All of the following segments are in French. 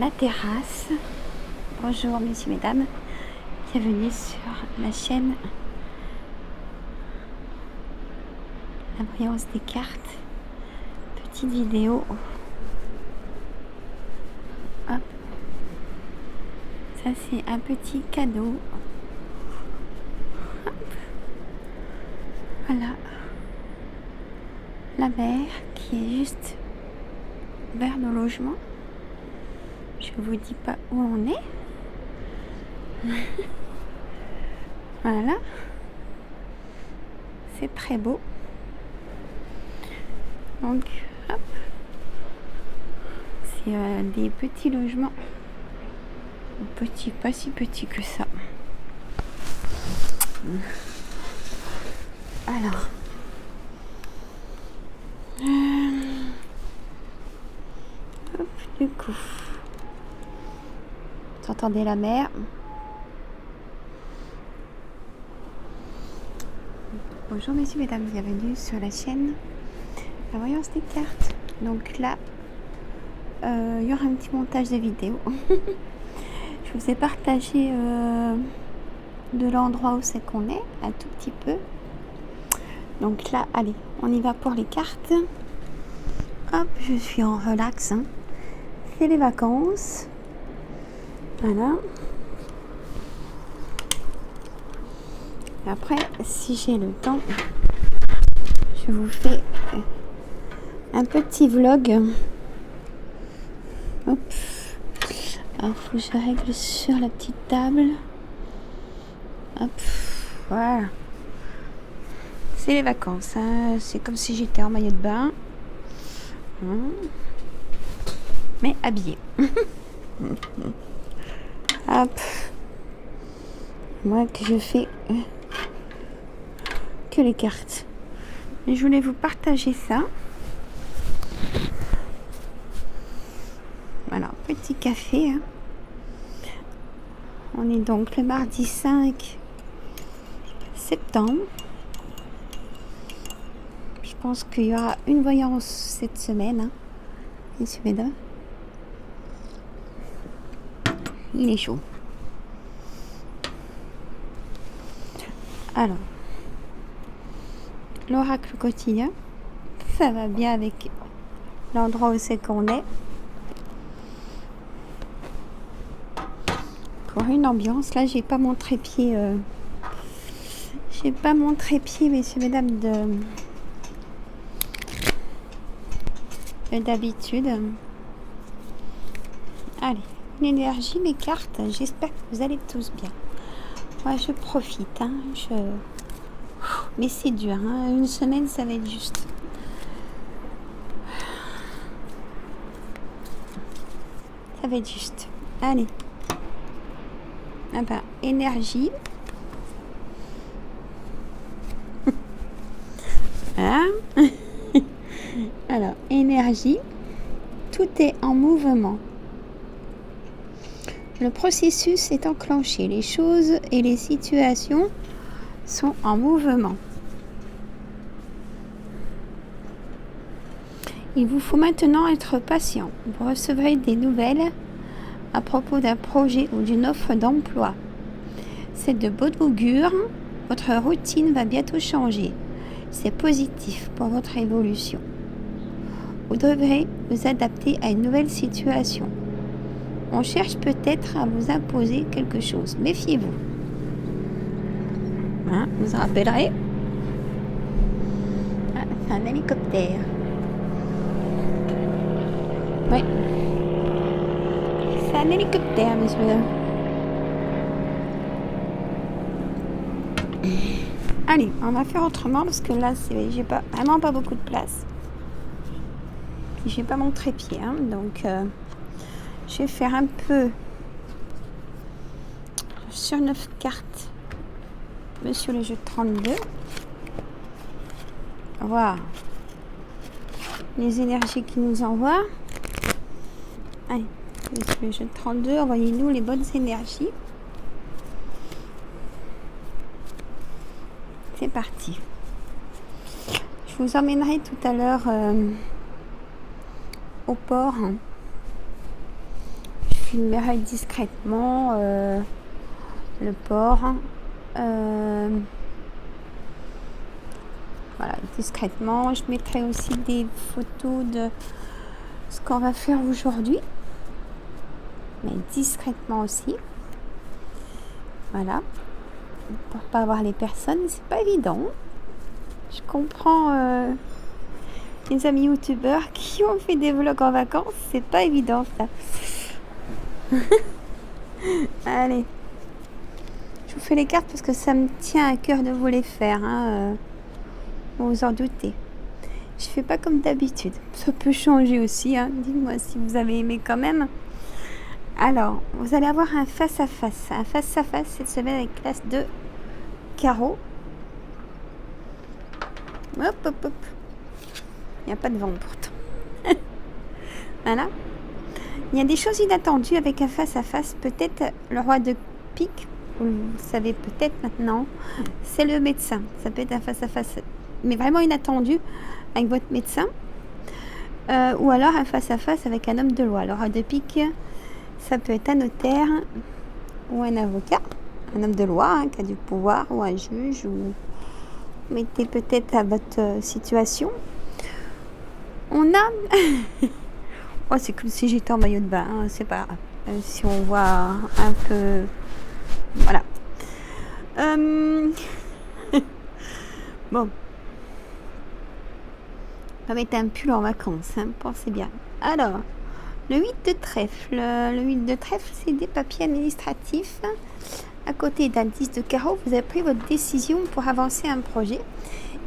la terrasse. Bonjour messieurs, mesdames, bienvenue sur la chaîne La Voyance des cartes. Petite vidéo. Hop. Ça c'est un petit cadeau. Hop. Voilà. La mer qui est juste vers nos logements. Je vous dis pas où on est. Voilà. C'est très beau. Donc, hop. C'est des petits logements. Petits, pas si petits que ça. Alors. Hop, du coup. Vous entendez la mer. Bonjour messieurs, mesdames, bienvenue sur la chaîne La Voyance des cartes. Donc là, il y aura un petit montage de vidéo. Je vous ai partagé de l'endroit où c'est qu'on est, un tout petit peu. Donc là, allez, on y va pour les cartes. Hop, je suis en relax. Hein. C'est les vacances. Voilà. Après, si j'ai le temps, je vous fais un petit vlog. Hop. Alors, faut que je règle sur la petite table. Hop. Voilà. C'est les vacances. Hein. C'est comme si j'étais en maillot de bain. Mais habillée. Hop. Moi que je fais que les cartes. Et je voulais vous partager ça. Voilà, petit café. Hein. On est donc le mardi 5 septembre. Je pense qu'il y aura une voyance cette semaine. Hein. Messieurs, mesdames. Il est chaud. Alors, l'oracle quotidien, ça va bien avec l'endroit où c'est qu'on est. Pour une ambiance, là, j'ai pas mon trépied. J'ai pas mon trépied, messieurs, mesdames, d'habitude. Allez, l'énergie, mes cartes. J'espère que vous allez tous bien. Moi, je profite. Hein, mais c'est dur. Hein, une semaine, ça va être juste. Ça va être juste. Allez. Ah ben, énergie. Hein. Alors, énergie. Tout est en mouvement. Le processus est enclenché. Les choses et les situations sont en mouvement. Il vous faut maintenant être patient. Vous recevrez des nouvelles à propos d'un projet ou d'une offre d'emploi. C'est de bon augure. Votre routine va bientôt changer. C'est positif pour votre évolution. Vous devrez vous adapter à une nouvelle situation. On cherche peut-être à vous imposer quelque chose. Méfiez-vous. Hein, vous en rappellerez. Ah, c'est un hélicoptère. Oui. C'est un hélicoptère, monsieur. Allez, on va faire autrement parce que là, j'ai vraiment pas beaucoup de place. J'ai pas mon trépied, hein, donc je vais faire un peu sur 9 cartes. Monsieur le jeu de 32. Voilà. Les énergies qui nous envoient. Allez, monsieur le jeu de 32, envoyez-nous les bonnes énergies. C'est parti. Je vous emmènerai tout à l'heure au port. Je filmerai discrètement le port. Voilà, discrètement. Je mettrai aussi des photos de ce qu'on va faire aujourd'hui, mais discrètement aussi. Voilà, pour pas avoir les personnes, c'est pas évident. Je comprends les amis youtubeurs qui ont fait des vlogs en vacances, c'est pas évident ça. Allez, je vous fais les cartes parce que ça me tient à cœur de vous les faire, hein, vous vous en doutez. Je fais pas comme d'habitude, ça peut changer aussi, hein. Dites-moi si vous avez aimé quand même. Alors, vous allez avoir un face-à-face. Un face-à-face cette semaine avec l'as de carreau. Hop, hop, hop. Il n'y a pas de vent pourtant. Voilà. Il y a des choses inattendues avec un face-à-face. Peut-être le roi de pique. Vous le savez peut-être maintenant. C'est le médecin. Ça peut être un face-à-face, mais vraiment inattendu avec votre médecin. Ou alors un face-à-face avec un homme de loi. Le roi de pique, ça peut être un notaire ou un avocat. Un homme de loi qui a du pouvoir, ou un juge, ou mettez peut-être à votre situation. On a... oh, c'est comme si j'étais en maillot de bain, hein, c'est pas grave. Si on voit un peu... Voilà. Bon. On va mettre un pull en vacances, hein, pensez bien. Alors, le 8 de trèfle. Le 8 de trèfle, c'est des papiers administratifs. À côté d'un 10 de carreau, vous avez pris votre décision pour avancer un projet.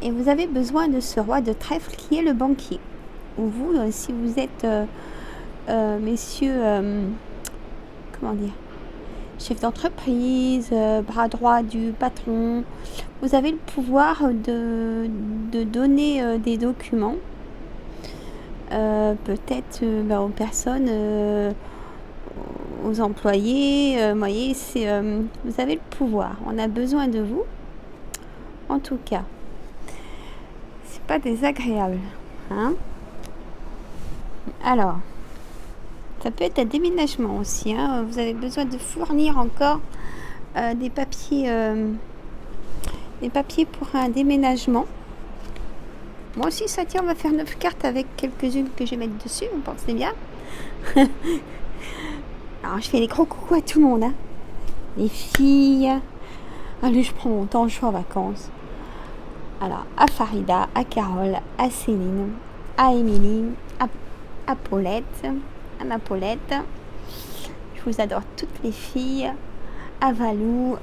Et vous avez besoin de ce roi de trèfle qui est le banquier. Ou vous, si vous êtes, messieurs, comment dire, chef d'entreprise, bras droit du patron, vous avez le pouvoir de donner des documents, peut-être aux personnes, aux employés, vous voyez, vous avez le pouvoir. On a besoin de vous, en tout cas. C'est pas désagréable, hein. Alors, ça peut être un déménagement aussi, hein. Vous avez besoin de fournir encore des papiers pour un déménagement. Moi aussi, ça tient, on va faire 9 cartes avec quelques-unes que je vais mettre dessus, vous pensez bien. Alors, je fais des gros coucou à tout le monde, hein. Les filles. Allez, je prends mon temps, je suis en vacances. Alors, à Farida, à Carole, à Céline, à Émilie, à Paulette, à ma Paulette. Je vous adore toutes les filles. À Valou.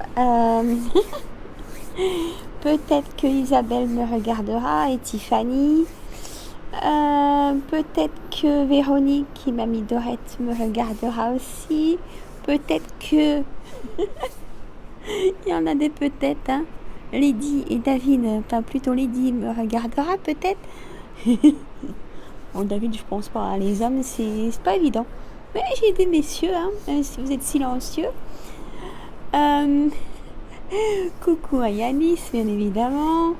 Peut-être que Isabelle me regardera et Tiffany. Peut-être que Véronique, qui m'a mis Dorette, me regardera aussi. Peut-être que... Il y en a des peut-être, hein. Lady et David, enfin plutôt Lady me regardera peut-être. Bon, David, je pense pas, hein. Les hommes, c'est pas évident. Mais j'ai des messieurs, hein, si vous êtes silencieux. Coucou à Yanis, bien évidemment.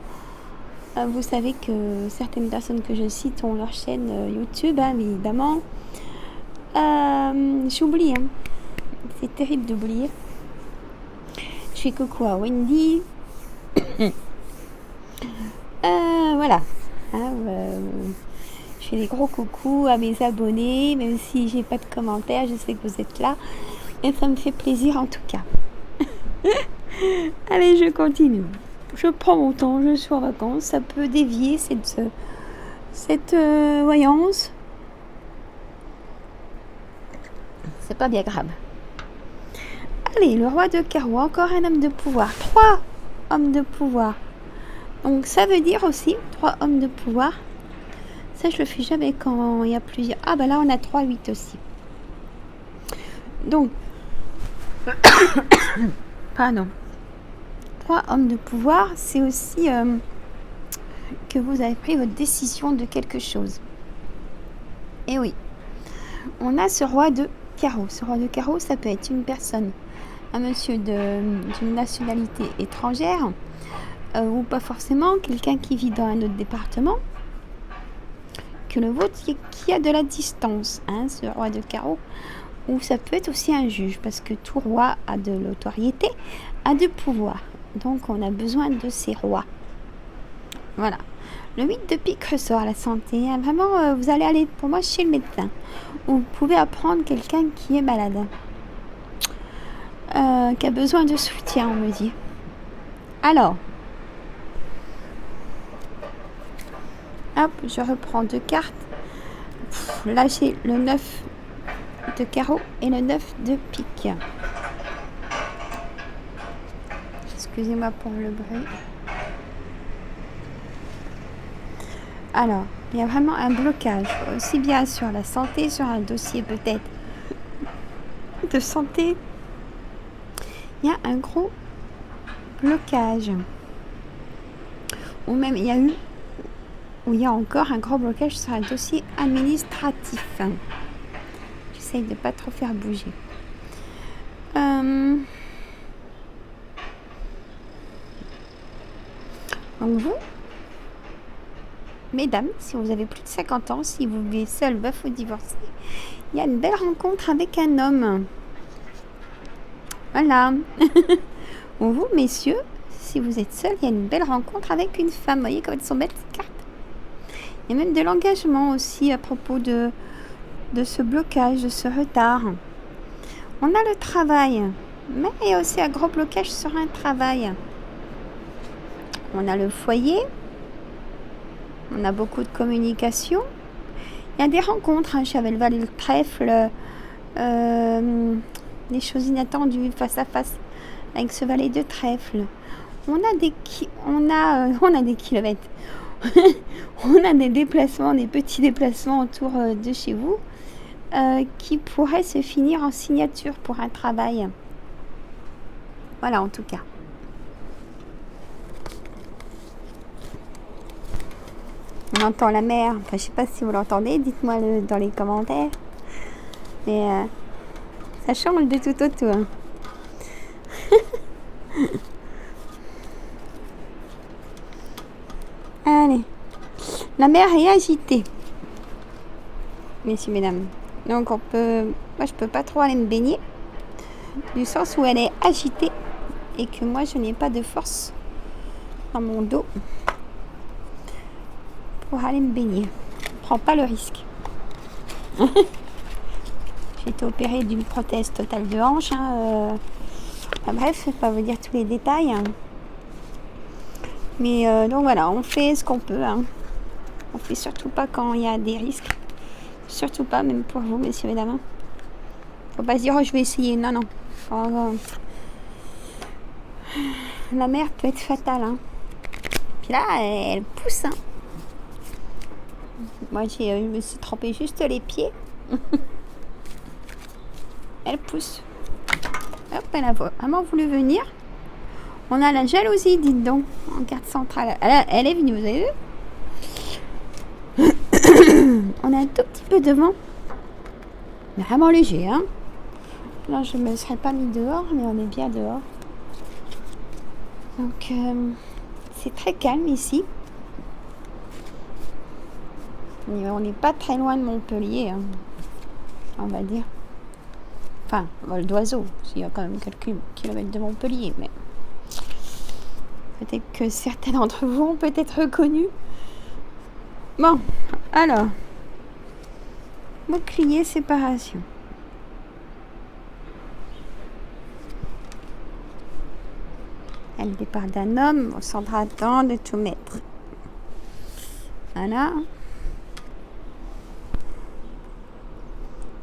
Vous savez que certaines personnes que je cite ont leur chaîne YouTube, hein, évidemment. J'oublie, hein. C'est terrible d'oublier. Je fais coucou à Wendy. Voilà. Hein, je fais des gros coucous à mes abonnés, même si j'ai pas de commentaires, je sais que vous êtes là. Et ça me fait plaisir en tout cas. Allez, je continue. Je prends mon temps, je suis en vacances. Ça peut dévier cette voyance. C'est pas bien grave. Allez, le roi de carreau, encore un homme de pouvoir. 3 hommes de pouvoir. Donc ça veut dire aussi 3 hommes de pouvoir. Ça, je le fais jamais quand il y a plusieurs. Ah, bah là, on a 3, 8 aussi. Donc, pardon. 3 hommes de pouvoir, c'est aussi que vous avez pris votre décision de quelque chose. Et oui, on a ce roi de carreau. Ce roi de carreau, ça peut être une personne, un monsieur d'une nationalité étrangère, ou pas forcément, quelqu'un qui vit dans un autre département que le vôtre, qui a de la distance, hein, ce roi de carreau. ou ça peut être aussi un juge, parce que tout roi a de l'autorité, a du pouvoir. Donc, on a besoin de ces rois. Voilà. Le 8 de pique ressort la santé. Vraiment, vous allez aller, pour moi, chez le médecin. Ou vous pouvez apprendre quelqu'un qui est malade. Qui a besoin de soutien, on me dit. Alors. Hop, je reprends 2 cartes. Là, j'ai le 9 de carreau et le 9 de pique. Excusez-moi pour le bruit. Alors, il y a vraiment un blocage, aussi bien sur la santé, sur un dossier peut-être de santé. Il y a un gros blocage. Ou même il y a encore un gros blocage sur un dossier administratif. J'essaye de ne pas trop faire bouger. Donc vous, mesdames, si vous avez plus de 50 ans, si vous vivez seul, veuf ou divorcé, il y a une belle rencontre avec un homme. Voilà. Ou vous, messieurs, si vous êtes seul, il y a une belle rencontre avec une femme. Vous voyez comme elles sont belles ces cartes. Il y a même de l'engagement aussi à propos de ce blocage, de ce retard. On a le travail, mais il y a aussi un gros blocage sur un travail. On a le foyer. On a beaucoup de communication. Il y a des rencontres, Cheval et le trèfle, des choses inattendues face à face avec ce valet de trèfle. On a des kilomètres. On a des déplacements, des petits déplacements autour de chez vous qui pourraient se finir en signature pour un travail. Voilà, en tout cas. On entend la mer. Enfin, je ne sais pas si vous l'entendez. Dites-moi dans les commentaires. Mais ça change de tout au tout. Allez. La mer est agitée. Messieurs, mesdames. Donc, moi, je peux pas trop aller me baigner. Du sens où elle est agitée. Et que moi, je n'ai pas de force dans mon dos pour aller me baigner. Je ne prends pas le risque. J'ai été opérée d'une prothèse totale de hanche. Enfin, bref, je ne vais pas vous dire tous les détails. Mais donc voilà, on fait ce qu'on peut. On fait surtout pas quand il y a des risques. Surtout pas, même pour vous, messieurs et dames. Faut pas se dire, oh, je vais essayer. Non, non. La mer peut être fatale. Puis là, elle pousse. Moi, je me suis trempé juste les pieds. Elle pousse. Hop, elle a vraiment voulu venir. On a la jalousie, dites donc, en carte centrale. Elle est venue, vous avez vu? On a un tout petit peu de vent. Mais vraiment léger, Là, je ne me serais pas mis dehors, mais on est bien dehors. Donc, c'est très calme ici. Mais on n'est pas très loin de Montpellier, on va dire. Enfin, vol d'oiseau, il y a quand même quelques kilomètres de Montpellier, mais peut-être que certains d'entre vous ont peut-être reconnu. Bon, alors, bouclier, séparation. Elle départ d'un homme, on s'endra temps de tout mettre. Voilà.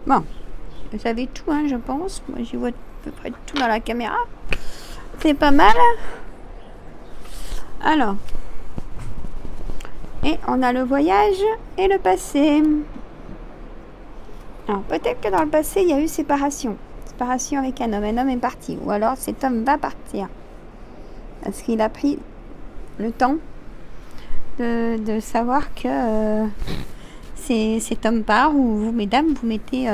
Bon, j'avais tout, je pense. Moi, j'y vois à peu près tout dans la caméra. C'est pas mal. Alors, et on a le voyage et le passé. Alors, peut-être que dans le passé, il y a eu séparation. Séparation avec un homme. Un homme est parti. Ou alors, cet homme va partir. Parce qu'il a pris le temps de savoir que cet homme part, ou vous, mesdames, vous mettez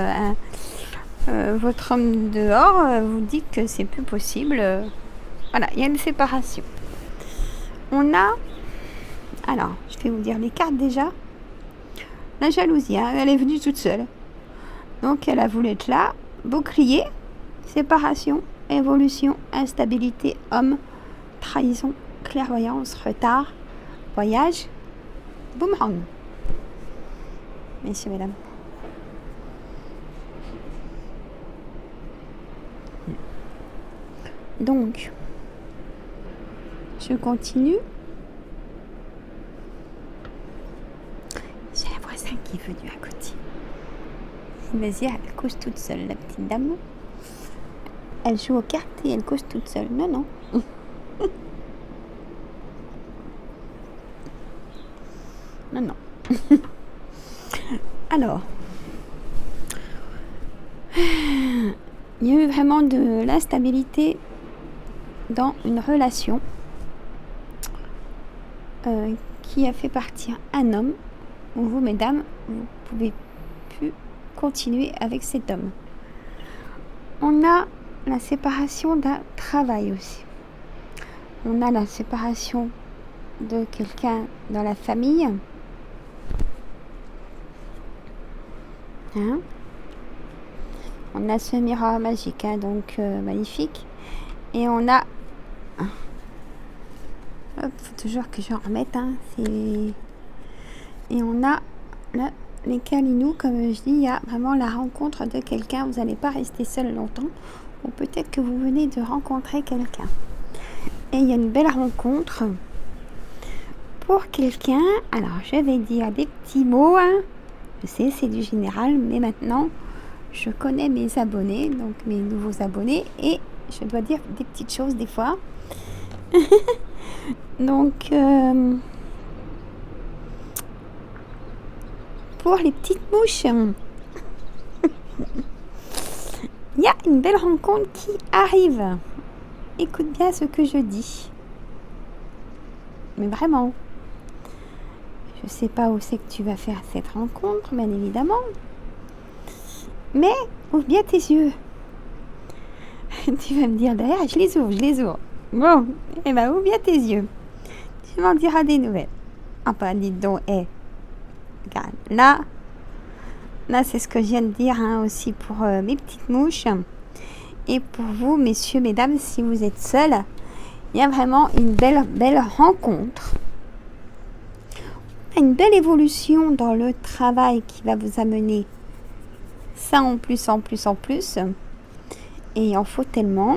votre homme dehors, vous dites que c'est plus possible. Voilà, il y a une séparation. On a... Alors, je vais vous dire les cartes déjà. La jalousie, elle est venue toute seule. Donc, elle a voulu être là. bouclier, séparation, évolution, instabilité, homme, trahison, clairvoyance, retard, voyage, boomerang. Messieurs, mesdames. Donc, je continue. J'ai la voisine qui est venue à côté. Vas-y, elle cause toute seule, la petite dame. Elle joue aux cartes et elle cause toute seule. Non, non. Non, non. Alors, il y a eu vraiment de l'instabilité dans une relation qui a fait partir un homme. Vous, mesdames, vous pouvez plus continuer avec cet homme. On a la séparation d'un travail aussi. On a la séparation de quelqu'un dans la famille. Hein? On a ce miroir magique, hein, donc magnifique. Et on a... Hop, faut toujours que je remette. Hein, et on a les Kalinous, comme je dis, il y a vraiment la rencontre de quelqu'un. Vous n'allez pas rester seul longtemps. Ou peut-être que vous venez de rencontrer quelqu'un. Et il y a une belle rencontre pour quelqu'un. Alors, je vais dire des petits mots. Hein. Je sais, c'est du général, mais maintenant, je connais mes abonnés, donc mes nouveaux abonnés, et je dois dire des petites choses des fois. Donc, pour les petites mouches, il y a une belle rencontre qui arrive. Écoute bien ce que je dis. Mais vraiment. Je ne sais pas où c'est que tu vas faire cette rencontre, bien évidemment. Mais ouvre bien tes yeux. Tu vas me dire derrière, je les ouvre. Bon, eh ben ouvre bien tes yeux. Tu m'en diras des nouvelles. Enfin, dites donc, regarde, là, c'est ce que je viens de dire hein, aussi pour mes petites mouches. Et pour vous, messieurs, mesdames, si vous êtes seuls, il y a vraiment une belle rencontre. Une belle évolution dans le travail qui va vous amener ça en plus. Et il en faut tellement.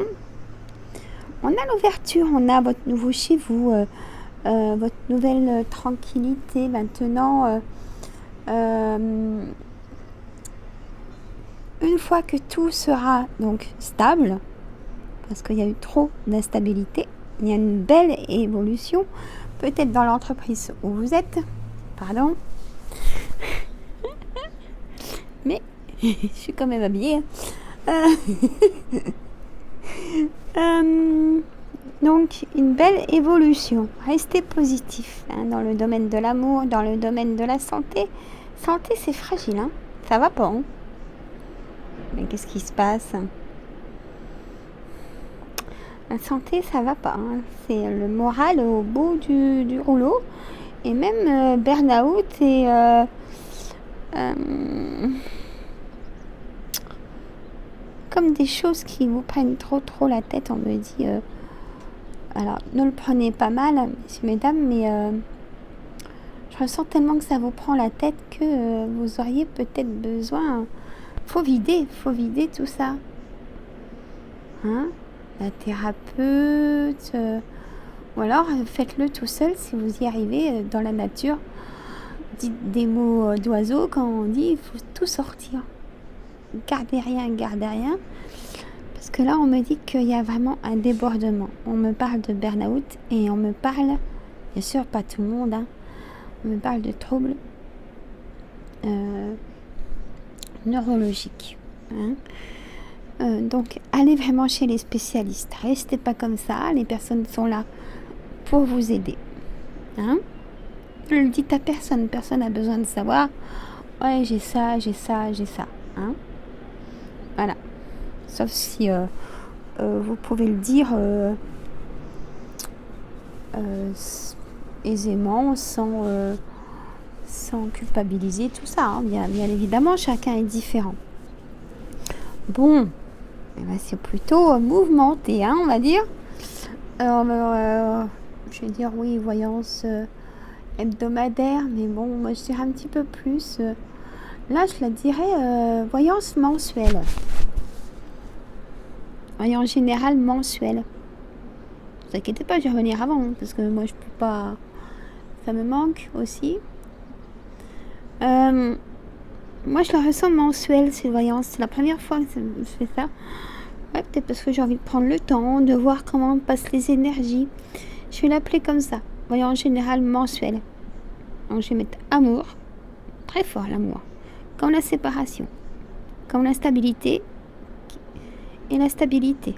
On a l'ouverture, on a votre nouveau chez vous, votre nouvelle tranquillité maintenant. Une fois que tout sera donc stable, parce qu'il y a eu trop d'instabilité, il y a une belle évolution, peut-être dans l'entreprise où vous êtes, pardon, mais je suis quand même habillée. Donc une belle évolution. Restez positif hein, dans le domaine de l'amour, dans le domaine de la santé. Santé c'est fragile, hein. Ça va pas. Hein. Mais qu'est-ce qui se passe? La santé ça va pas. Hein. C'est le moral au bout du rouleau. Et même burn-out et comme des choses qui vous prennent trop la tête, on me dit. Alors, ne le prenez pas mal, messieurs, mesdames, mais je ressens tellement que ça vous prend la tête que vous auriez peut-être besoin. Faut vider tout ça. Hein? La thérapeute, ou alors faites-le tout seul si vous y arrivez dans la nature. Dites des mots d'oiseaux quand on dit il faut tout sortir. Gardez rien. Parce que là, on me dit qu'il y a vraiment un débordement. On me parle de burn-out et on me parle, bien sûr, pas tout le monde, hein, on me parle de troubles neurologiques. Hein. Donc, allez vraiment chez les spécialistes. Restez pas comme ça. Les personnes sont là pour vous aider. Hein. Ne le dites à personne. Personne n'a besoin de savoir. Ouais, j'ai ça. Hein. Voilà. Sauf si vous pouvez le dire aisément, sans culpabiliser tout ça. Hein. Bien évidemment, chacun est différent. Bon, eh ben, c'est plutôt mouvementé, hein, on va dire. Je vais dire oui, voyance hebdomadaire, mais bon, moi je dirais un petit peu plus. Là, je la dirais voyance mensuelle. Voyance générale mensuelle. Ne vous inquiétez pas, je vais revenir avant, hein, parce que moi je peux pas. Ça me manque aussi. Moi, je la ressens mensuelle, cette voyance. C'est la première fois que je fais ça. Ouais, peut-être parce que j'ai envie de prendre le temps, de voir comment passent les énergies. Je vais l'appeler comme ça. Voyance générale mensuelle. Donc, je vais mettre amour. Très fort, l'amour. Comme la séparation. Comme la stabilité. Et la stabilité.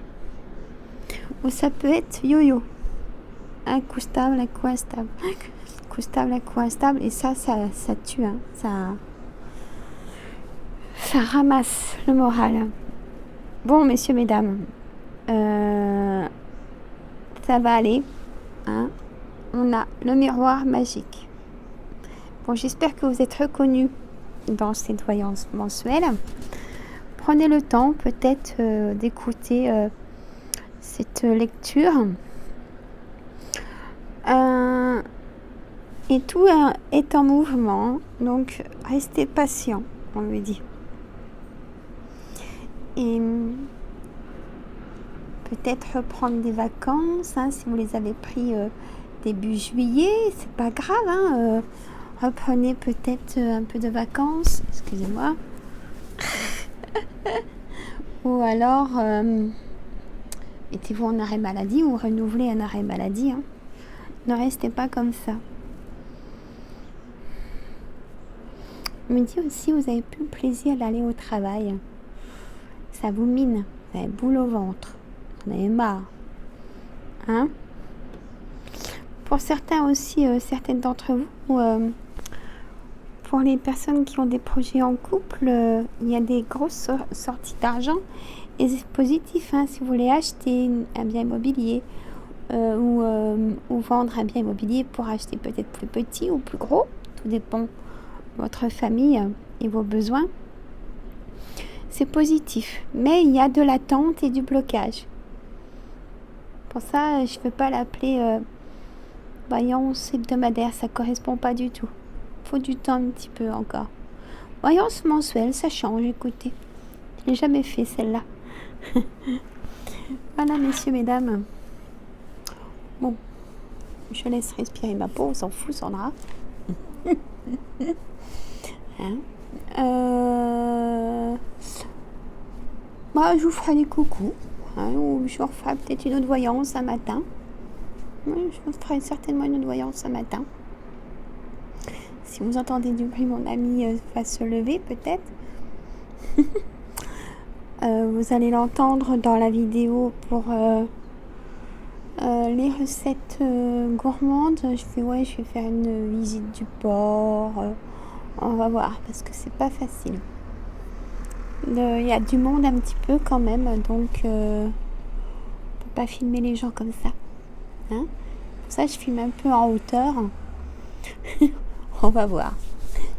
Ou ça peut être yo-yo. Un coup stable, un coup instable. Un coup stable, un coup instable. Et ça tue. Hein. Ça ramasse le moral. Bon, messieurs, mesdames, ça va aller. Hein. On a le miroir magique. Bon, j'espère que vous êtes reconnus dans cette voyance mensuelle. Prenez le temps peut-être d'écouter cette lecture. Et tout est en mouvement, donc restez patient, on lui dit. Et peut-être reprendre des vacances, hein, si vous les avez pris début juillet, c'est pas grave, hein, reprenez peut-être un peu de vacances, excusez-moi. Ou alors mettez-vous en arrêt maladie ou renouvelez un arrêt maladie, hein. Ne restez pas comme ça. Me dit aussi, vous avez plus le plaisir d'aller au travail. Ça vous mine, vous avez boule au ventre, vous en avez marre. Hein? Pour certains aussi, certaines d'entre vous, pour les personnes qui ont des projets en couple, il y a des grosses sorties d'argent et c'est positif, hein, si vous voulez acheter un bien immobilier ou vendre un bien immobilier pour acheter peut-être plus petit ou plus gros, tout dépend de votre famille et vos besoins. C'est positif, mais il y a de l'attente et du blocage. Pour ça, je ne peux pas l'appeler voyance hebdomadaire, ça ne correspond pas du tout. Il faut du temps un petit peu encore. Voyance mensuelle, ça change, écoutez. Je n'ai jamais fait celle-là. Voilà, messieurs, mesdames. Bon, je laisse respirer ma peau, on s'en fout, Sandra. Hein? Bah, je vous ferai des coucous, hein, ou je vous referai peut-être une autre voyance un matin. Oui, je vous ferai certainement une autre voyance un matin. Si vous entendez du bruit, mon ami va se lever peut-être. Vous allez l'entendre dans la vidéo pour les recettes gourmandes. Je vais faire une visite du porc. On va voir parce que c'est pas facile. Il y a du monde un petit peu quand même, donc on peut pas filmer les gens comme ça. Hein? Pour ça, je filme un peu en hauteur. On va voir.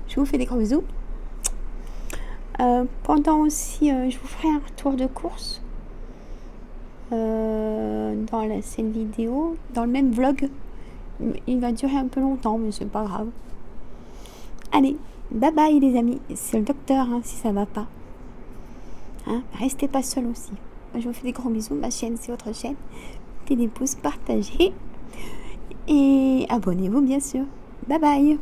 Je vous fais des gros bisous. Pendant aussi, je vous ferai un retour de course dans cette vidéo, dans le même vlog. Il va durer un peu longtemps, mais c'est pas grave. Allez, bye bye les amis. C'est le docteur, hein, si ça va pas. Hein, restez pas seul aussi. Moi, je vous fais des gros bisous. Ma chaîne, c'est votre chaîne. Mettez des pouces, partagez et abonnez-vous bien sûr. Bye bye.